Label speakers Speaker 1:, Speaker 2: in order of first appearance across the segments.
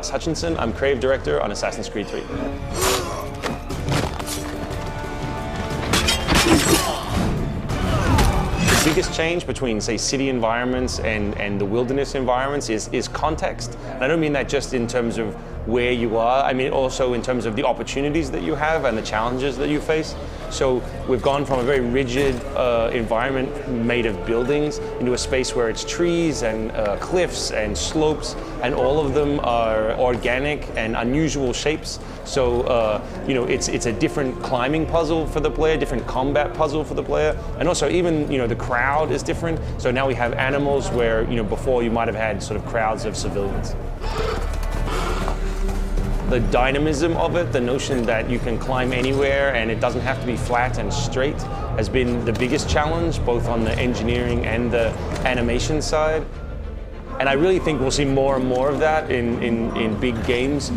Speaker 1: Alex Hutchinson. I'm creative director on Assassin's Creed 3. The biggest change between, say, city environments and the wilderness environments is context. And I don't mean that just in terms of where you are, I mean also in terms of the opportunities that you have and the challenges that you face. So we've gone from a very rigid environment made of buildings into a space where it's trees and cliffs and slopes, and all of them are organic and unusual shapes. So you know, it's a different climbing puzzle for the player, different combat puzzle for the player, and also even, you know, the crowd is different. So now we have animals where, you know, before you might have had sort of crowds of civilians. The dynamism of it, the notion that you can climb anywhere and it doesn't have to be flat and straight, has been the biggest challenge, both on the engineering and the animation side. And I really think we'll see more and more of that in big games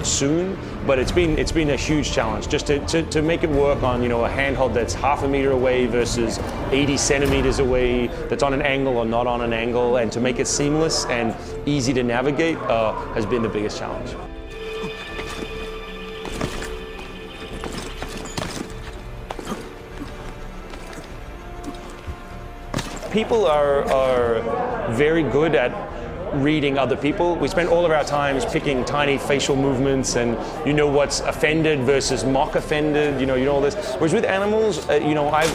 Speaker 1: soon. But it's been a huge challenge just to make it work on, you know, a handheld that's half a meter away versus 80 centimeters away, that's on an angle or not on an angle, and to make it seamless and easy to navigate has been the biggest challenge. People are very good at reading other people. We spend all of our times picking tiny facial movements, and you know what's offended versus mock offended. You know all this. Whereas with animals, you know, I've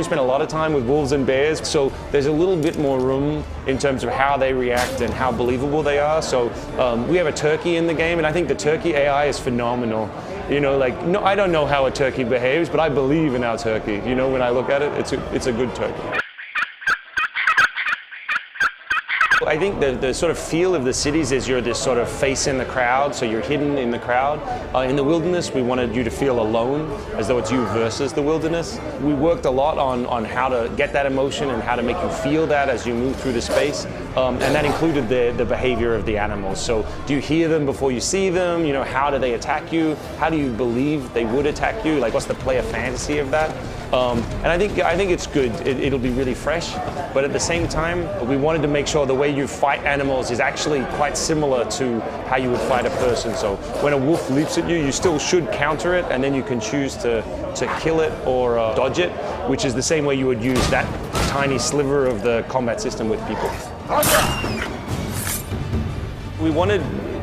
Speaker 1: spent a lot of time with wolves and bears, so there's a little bit more room in terms of how they react and how believable they are. So we have a turkey in the game, and I think the turkey AI is phenomenal. You know, like, no, I don't know how a turkey behaves, but I believe in our turkey. You know, when I look at it, it's a good turkey. I think the sort of feel of the cities is you're this sort of face in the crowd, so you're hidden in the crowd. In the wilderness, we wanted you to feel alone, as though it's you versus the wilderness. We worked a lot on how to get that emotion and how to make you feel that as you move through the space, and that included the behavior of the animals. So do you hear them before you see them? You know, how do they attack you? How do you believe they would attack you? Like, what's the player fantasy of that? And I think it's good. It'll be really fresh, but at the same time, we wanted to make sure the way you fight animals is actually quite similar to how you would fight a person. So when a wolf leaps at you, you still should counter it, and then you can choose to kill it or dodge it, which is the same way you would use that tiny sliver of the combat system with people. We wanted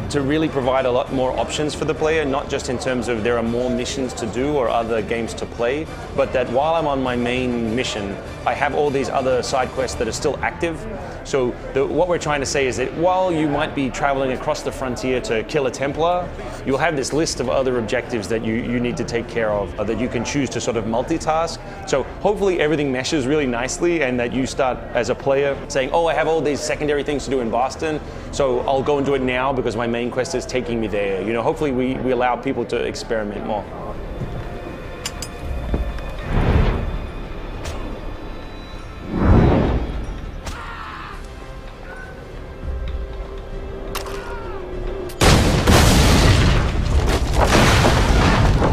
Speaker 1: to really provide a lot more options for the player, not just in terms of there are more missions to do or other games to play, but that while I'm on my main mission, I have all these other side quests that are still active. So what we're trying to say is that while you might be traveling across the frontier to kill a Templar, you'll have this list of other objectives that you need to take care of, that you can choose to sort of multitask. So hopefully everything meshes really nicely, and that you start as a player saying, oh, I have all these secondary things to do in Boston, so I'll go and do it now because my main quest is taking me there. You know, hopefully we allow people to experiment more.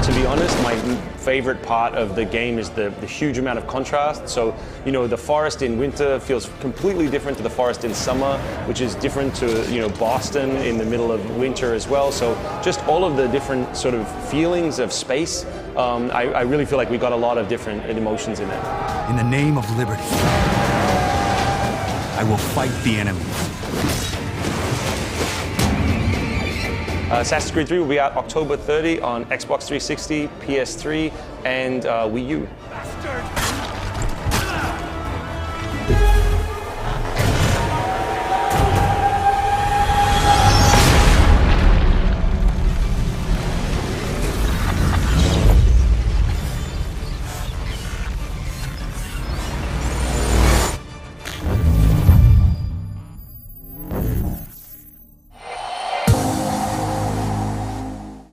Speaker 1: To be honest, my favorite part of the game is the huge amount of contrast. So, you know, the forest in winter feels completely different to the forest in summer, which is different to, you know, Boston in the middle of winter as well. So just all of the different sort of feelings of space, I really feel like we got a lot of different emotions in it.
Speaker 2: In the name of liberty, I will fight the enemy.
Speaker 1: Assassin's Creed 3 will be out October 30 on Xbox 360, PS3, and Wii U.